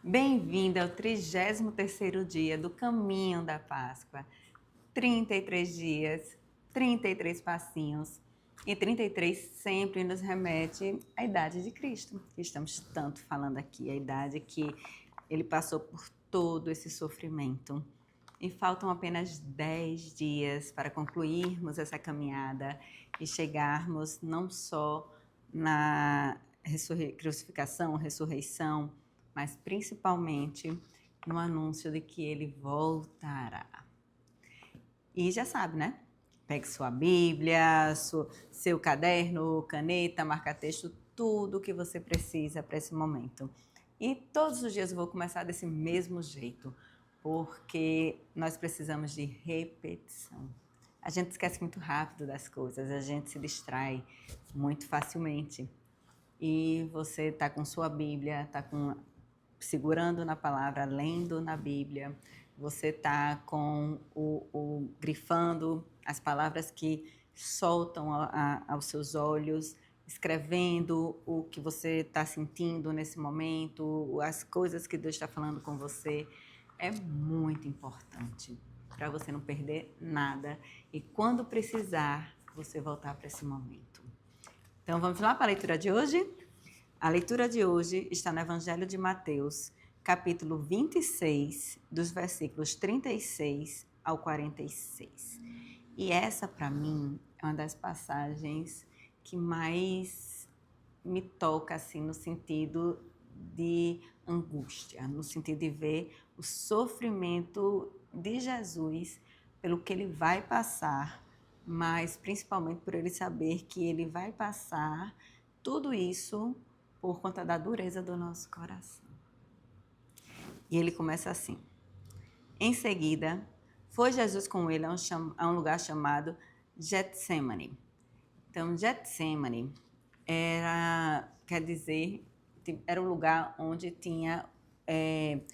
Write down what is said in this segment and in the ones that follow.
Bem-vinda ao 33º dia do caminho da Páscoa. 33 dias, 33 passinhos. E 33 sempre nos remete à idade de Cristo, que estamos tanto falando aqui, a idade que ele passou por todo esse sofrimento. E faltam apenas 10 dias para concluirmos essa caminhada e chegarmos não só na crucificação, ressurreição, mas principalmente no anúncio de que ele voltará. E já sabe, né? Pegue sua Bíblia, seu caderno, caneta, marca-texto, tudo o que você precisa para esse momento. E todos os dias eu vou começar desse mesmo jeito, porque nós precisamos de repetição. A gente esquece muito rápido das coisas, a gente se distrai muito facilmente. E você está com sua Bíblia, está segurando na palavra, lendo na Bíblia, você está com grifando as palavras que soltam aos seus olhos, escrevendo o que você está sentindo nesse momento, as coisas que Deus está falando com você. É muito importante para você não perder nada e quando precisar, você voltar para esse momento. Então vamos lá para a leitura de hoje? A leitura de hoje está no Evangelho de Mateus, capítulo 26, dos versículos 36 ao 46. E essa, para mim, é uma das passagens que mais me toca, assim, no sentido de angústia, no sentido de ver o sofrimento de Jesus pelo que ele vai passar, mas principalmente por ele saber que ele vai passar tudo isso por conta da dureza do nosso coração. E ele começa assim. Em seguida, foi Jesus com ele a um lugar chamado Getsemane. Então, Getsemane era um lugar onde tinha, eu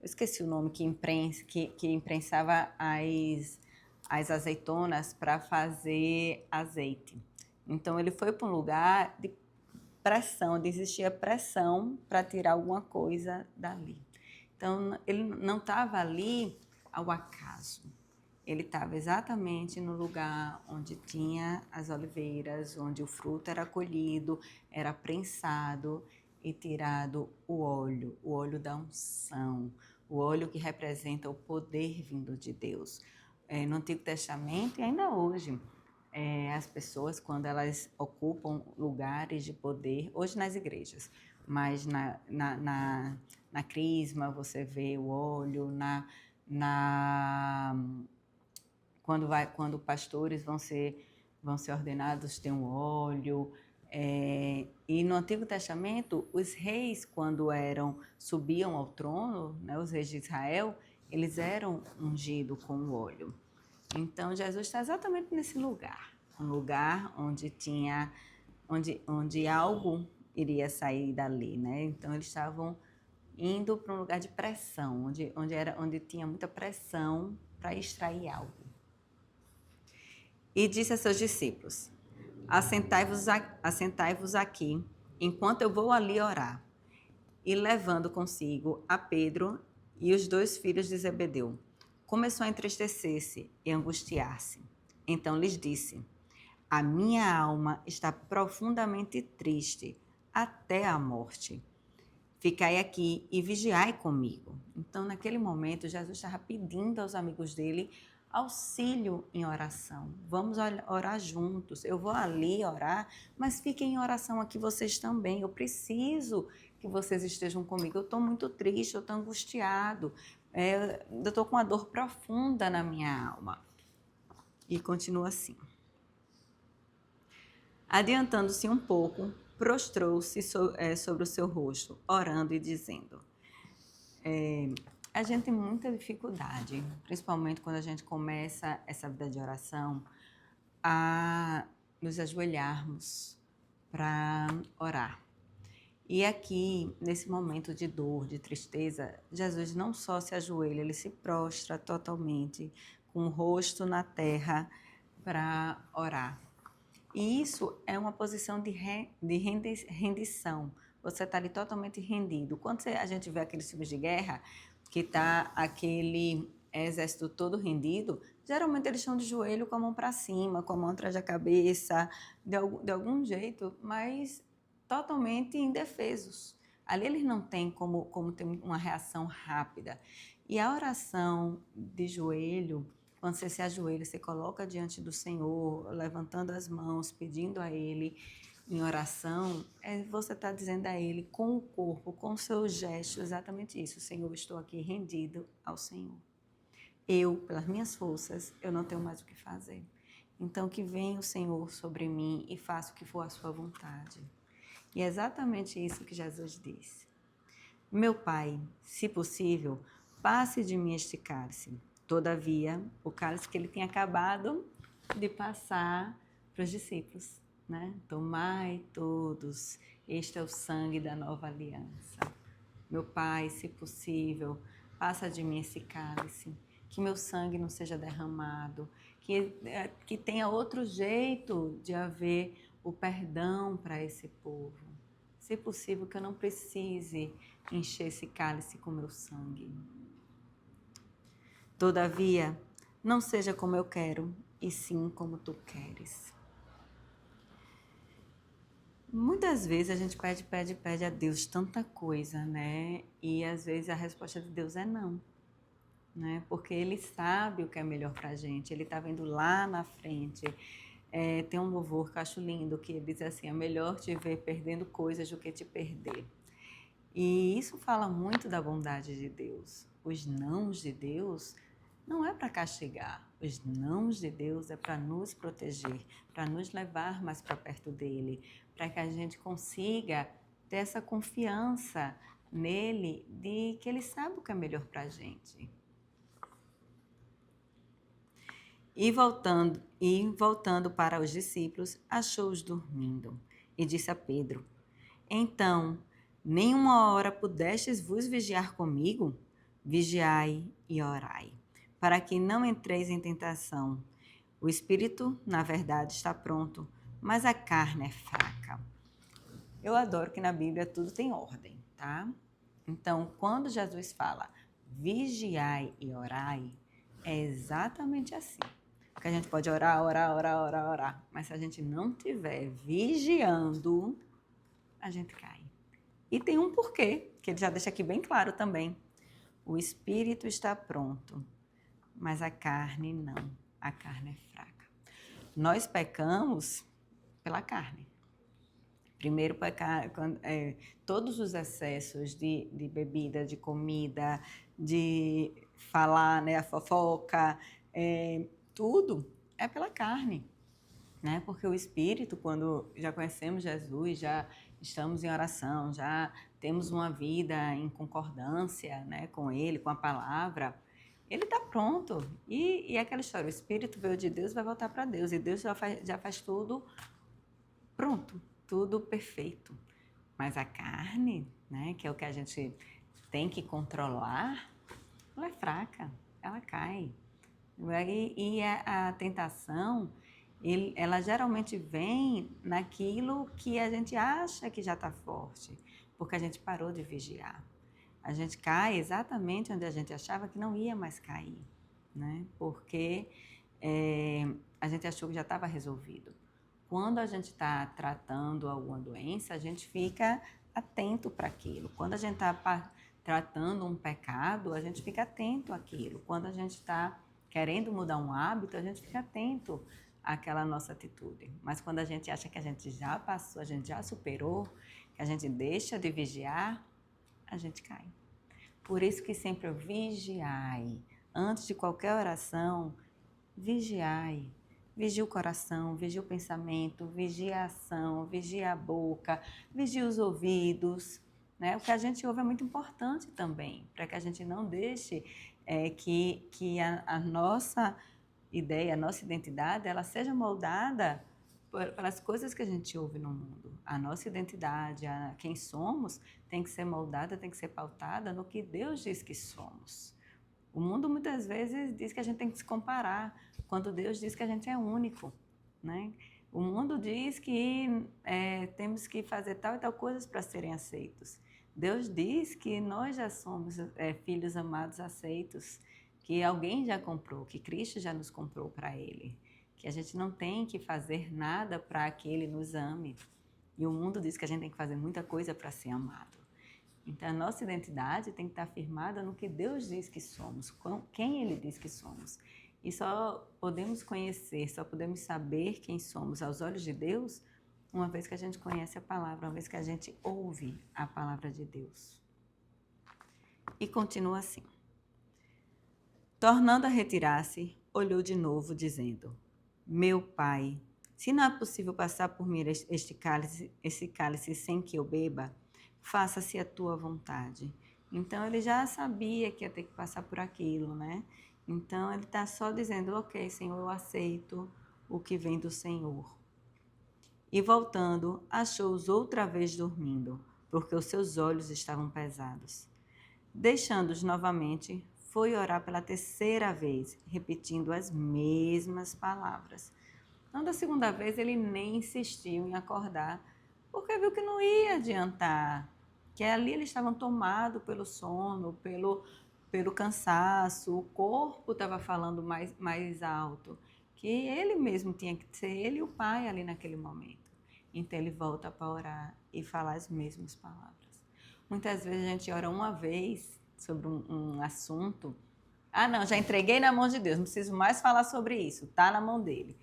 esqueci o nome, que imprensava as azeitonas para fazer azeite. Então, ele foi para um lugar de pressão, onde existia pressão para tirar alguma coisa dali. Então, ele não estava ali ao acaso. Ele estava exatamente no lugar onde tinha as oliveiras, onde o fruto era colhido, era prensado e tirado o óleo da unção, o óleo que representa o poder vindo de Deus. No Antigo Testamento e ainda hoje, as pessoas, quando elas ocupam lugares de poder, hoje nas igrejas, mas na crisma você vê o óleo, quando pastores vão ser ordenados, tem um óleo. E no Antigo Testamento, os reis, quando subiam ao trono, né, os reis de Israel, eles eram ungidos com o óleo. Então, Jesus está exatamente nesse lugar, um lugar onde algo iria sair dali, né? Então, eles estavam indo para um lugar de pressão, onde tinha muita pressão para extrair algo. E disse a seus discípulos: assentai-vos aqui, enquanto eu vou ali orar. E levando consigo a Pedro e os 2 filhos de Zebedeu, começou a entristecer-se e angustiar-se. Então lhes disse: a minha alma está profundamente triste, até a morte. Ficai aqui e vigiai comigo. Então, naquele momento, Jesus estava pedindo aos amigos dele auxílio em oração. Vamos orar juntos. Eu vou ali orar, mas fiquem em oração aqui vocês também. Eu preciso que vocês estejam comigo. Eu estou muito triste, eu estou angustiado. Eu estou com uma dor profunda na minha alma. E continua assim. Adiantando-se um pouco, prostrou-se sobre o seu rosto, orando e dizendo. A gente tem muita dificuldade, principalmente quando a gente começa essa vida de oração, a nos ajoelharmos para orar. E aqui, nesse momento de dor, de tristeza, Jesus não só se ajoelha, ele se prostra totalmente, com o rosto na terra, para orar. E isso é uma posição de rendição, você está ali totalmente rendido. Quando a gente vê aqueles filmes de guerra, que está aquele exército todo rendido, geralmente eles estão de joelho com a mão para cima, com a mão atrás da cabeça, de algum jeito, mas totalmente indefesos. Ali eles não têm como ter uma reação rápida. E a oração de joelho, quando você se ajoelha, você coloca diante do Senhor, levantando as mãos, pedindo a Ele em oração, você está dizendo a Ele com o corpo, com o seu gesto, exatamente isso. Senhor, estou aqui rendido ao Senhor. Eu, pelas minhas forças, eu não tenho mais o que fazer. Então, que venha o Senhor sobre mim e faça o que for a sua vontade. E é exatamente isso que Jesus disse. Meu Pai, se possível, passe de mim este cálice. Todavia, o cálice que ele tinha acabado de passar para os discípulos, né? Tomai todos, este é o sangue da nova aliança. Meu Pai, se possível, passa de mim esse cálice, que meu sangue não seja derramado, que tenha outro jeito de haver o perdão para esse povo. Se possível, que eu não precise encher esse cálice com meu sangue. Todavia, não seja como eu quero, e sim como tu queres. Muitas vezes a gente pede a Deus tanta coisa, né? E às vezes a resposta de Deus é não, né? Porque Ele sabe o que é melhor pra gente, Ele tá vendo lá na frente. Tem um louvor que eu acho lindo, que diz assim, é melhor te ver perdendo coisas do que te perder. E isso fala muito da bondade de Deus. Os nãos de Deus não é para castigar. Os nãos de Deus é para nos proteger, para nos levar mais para perto dele, para que a gente consiga ter essa confiança nele de que ele sabe o que é melhor para a gente. E voltando para os discípulos, achou-os dormindo e disse a Pedro: Então, nenhuma hora pudestes vos vigiar comigo? Vigiai e orai, para que não entreis em tentação. O espírito, na verdade, está pronto, mas a carne é fraca. Eu adoro que na Bíblia tudo tem ordem, tá? Então, quando Jesus fala vigiai e orai, é exatamente assim. Porque a gente pode orar, mas se a gente não estiver vigiando, a gente cai. E tem um porquê, que ele já deixa aqui bem claro também. O espírito está pronto, mas a carne não. A carne é fraca. Nós pecamos pela carne. Primeiro, todos os excessos de bebida, de comida, de falar, né, a fofoca, tudo é pela carne. Né? Porque o Espírito, quando já conhecemos Jesus, já estamos em oração, já temos uma vida em concordância, né, com Ele, com a palavra, Ele está pronto. E aquela história, o Espírito veio de Deus, vai voltar para Deus. E Deus já faz tudo pronto, tudo perfeito. Mas a carne, né, que é o que a gente tem que controlar, ela é fraca, ela cai. E a tentação, ela geralmente vem naquilo que a gente acha que já está forte, porque a gente parou de vigiar. A gente cai exatamente onde a gente achava que não ia mais cair, né? Porque a gente achou que já estava resolvido. Quando a gente está tratando alguma doença, a gente fica atento para aquilo. Quando a gente está tratando um pecado, a gente fica atento àquilo. Quando a gente está querendo mudar um hábito, a gente fica atento àquela nossa atitude. Mas quando a gente acha que a gente já passou, a gente já superou, que a gente deixa de vigiar, a gente cai. Por isso que sempre eu vigiai. Antes de qualquer oração, vigiai. Vigia o coração, vigia o pensamento, vigia a ação, vigia a boca, vigia os ouvidos. Né? O que a gente ouve é muito importante também, para que a gente não deixe que a nossa ideia, a nossa identidade, ela seja moldada pelas coisas que a gente ouve no mundo. A nossa identidade, quem somos, tem que ser moldada, tem que ser pautada no que Deus diz que somos. O mundo muitas vezes diz que a gente tem que se comparar, quando Deus diz que a gente é único, né? O mundo diz que temos que fazer tal e tal coisas para serem aceitos. Deus diz que nós já somos filhos amados, aceitos, que alguém já comprou, que Cristo já nos comprou para Ele, que a gente não tem que fazer nada para que Ele nos ame. E o mundo diz que a gente tem que fazer muita coisa para ser amado. Então, a nossa identidade tem que estar firmada no que Deus diz que somos, quem Ele diz que somos. E só podemos conhecer, só podemos saber quem somos aos olhos de Deus uma vez que a gente conhece a palavra, uma vez que a gente ouve a palavra de Deus. E continua assim. Tornando a retirar-se, olhou de novo, dizendo: Meu Pai, se não é possível passar por mim esse cálice sem que eu beba, faça-se a tua vontade. Então, ele já sabia que ia ter que passar por aquilo, né? Então, ele está só dizendo, ok, Senhor, eu aceito o que vem do Senhor. E voltando, achou-os outra vez dormindo, porque os seus olhos estavam pesados. Deixando-os novamente, foi orar pela terceira vez, repetindo as mesmas palavras. Então, da segunda vez, ele nem insistiu em acordar, porque viu que não ia adiantar, que ali eles estavam tomados pelo sono, pelo cansaço, o corpo estava falando mais alto, que ele mesmo tinha que ser ele e o pai ali naquele momento. Então ele volta para orar e falar as mesmas palavras. Muitas vezes a gente ora uma vez sobre um assunto, não, já entreguei na mão de Deus, não preciso mais falar sobre isso, está na mão dele.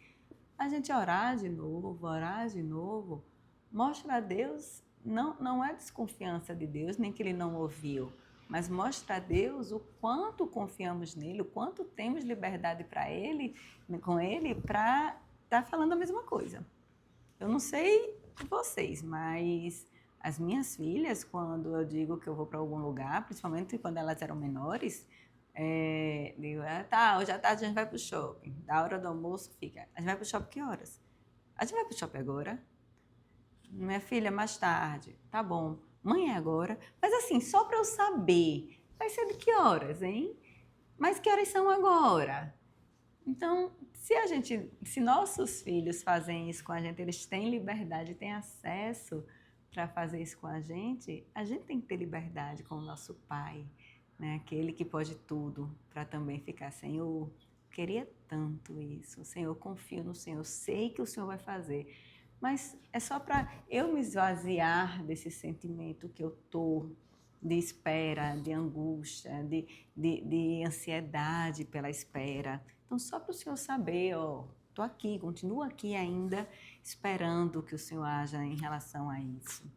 A gente orar de novo, mostra a Deus, não é desconfiança de Deus, nem que ele não ouviu, mas mostra a Deus o quanto confiamos nele, o quanto temos liberdade com ele, para estar falando a mesma coisa. Eu não sei vocês, mas as minhas filhas, quando eu digo que eu vou para algum lugar, principalmente quando elas eram menores, digo, tá, hoje à tarde a gente vai pro shopping. Da hora do almoço fica, a gente vai pro shopping que horas? A gente vai pro shopping agora? Minha filha, mais tarde. Tá bom. Mãe, é agora? Mas assim, só para eu saber, vai ser de que horas, hein? Mas que horas são agora? Então, se nossos filhos fazem isso com a gente, eles têm liberdade, têm acesso para fazer isso com a gente tem que ter liberdade com o nosso pai, né? Aquele que pode tudo, para também ficar, Senhor, queria tanto isso, Senhor, confio no Senhor, sei que o Senhor vai fazer, mas é só para eu me esvaziar desse sentimento que eu estou de espera, de angústia, de ansiedade pela espera. Então, só para o Senhor saber, estou aqui, continuo aqui ainda, esperando que o Senhor haja em relação a isso.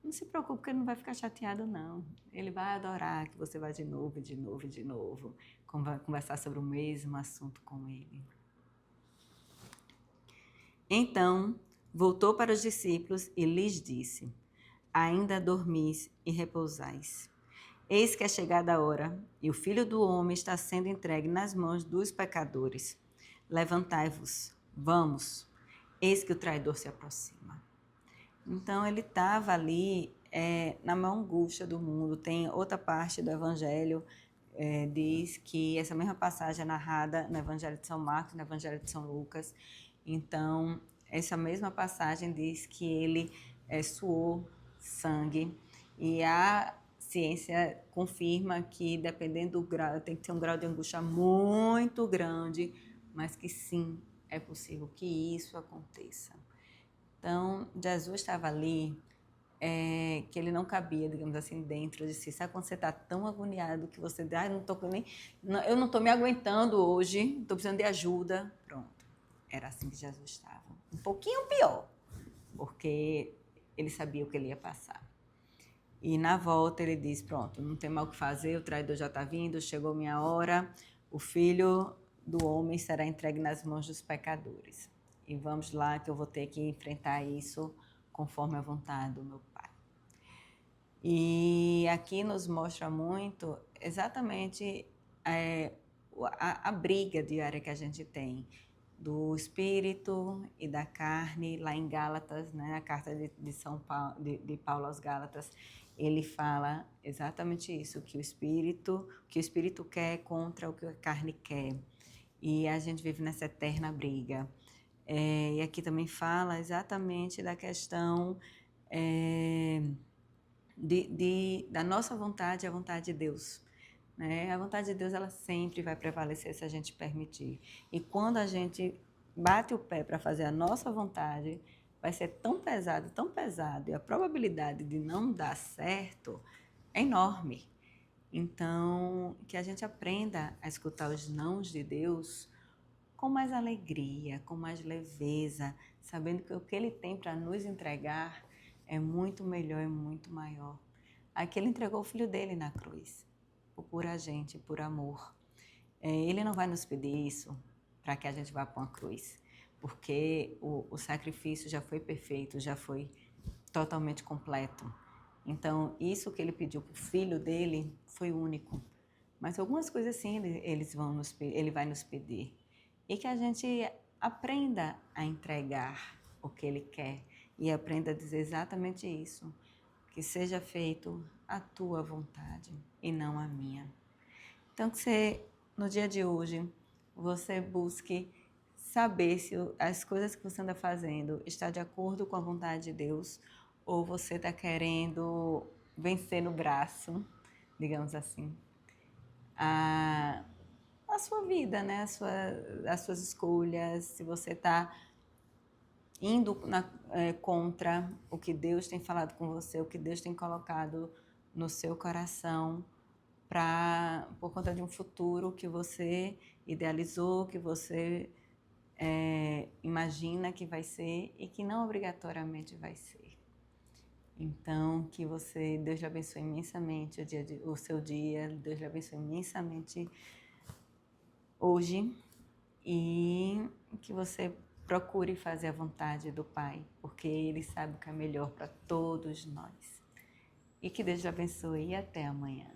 Não se preocupe, porque ele não vai ficar chateado, não. Ele vai adorar que você vá de novo, conversar sobre o mesmo assunto com ele. Então, voltou para os discípulos e lhes disse: Ainda dormis e repousais. Eis que é chegada a hora, e o Filho do Homem está sendo entregue nas mãos dos pecadores. Levantai-vos, vamos, eis que o traidor se aproxima. Então, ele estava ali na maior angústia do mundo. Tem outra parte do Evangelho, diz que essa mesma passagem é narrada no Evangelho de São Marcos, no Evangelho de São Lucas. Então, essa mesma passagem diz que ele suou sangue, e a ciência confirma que, dependendo do grau, tem que ter um grau de angústia muito grande, mas que sim, é possível que isso aconteça. Então, Jesus estava ali, que ele não cabia, digamos assim, dentro de si. Sabe quando você está tão agoniado que você diz, eu não estou me aguentando hoje, estou precisando de ajuda. Pronto, era assim que Jesus estava. Um pouquinho pior, porque ele sabia o que ele ia passar. E na volta ele diz, pronto, não tem mal o que fazer, o traidor já está vindo, chegou minha hora, o Filho do Homem será entregue nas mãos dos pecadores. E vamos lá que eu vou ter que enfrentar isso conforme a vontade do meu Pai. E aqui nos mostra muito exatamente a briga diária que a gente tem do espírito e da carne, lá em Gálatas, né, a carta de São Paulo, de Paulo aos Gálatas, ele fala exatamente isso, que o espírito quer contra o que a carne quer. E a gente vive nessa eterna briga. E aqui também fala exatamente da questão da nossa vontade e a vontade de Deus. Né? A vontade de Deus ela sempre vai prevalecer se a gente permitir. E quando a gente bate o pé para fazer a nossa vontade, vai ser tão pesado, e a probabilidade de não dar certo é enorme. Então, que a gente aprenda a escutar os nãos de Deus com mais alegria, com mais leveza, sabendo que o que Ele tem para nos entregar é muito melhor e muito maior. Aqui Ele entregou o Filho dele na cruz, por a gente, por amor. Ele não vai nos pedir isso para que a gente vá para uma cruz, porque o sacrifício já foi perfeito, já foi totalmente completo. Então, isso que Ele pediu para o Filho dele foi único. Mas algumas coisas sim Ele vai nos pedir. E que a gente aprenda a entregar o que Ele quer e aprenda a dizer exatamente isso. Que seja feito a tua vontade e não a minha. Então, que você, no dia de hoje, você busque saber se as coisas que você anda fazendo está de acordo com a vontade de Deus ou você está querendo vencer no braço, digamos assim, a sua vida, né? As suas escolhas, se você está indo contra o que Deus tem falado com você, o que Deus tem colocado no seu coração, por conta de um futuro que você idealizou, que você imagina que vai ser e que não obrigatoriamente vai ser. Então, que Deus lhe abençoe imensamente o seu dia, Deus lhe abençoe imensamente hoje e que você procure fazer a vontade do Pai, porque Ele sabe o que é melhor para todos nós. E que Deus lhe abençoe e até amanhã.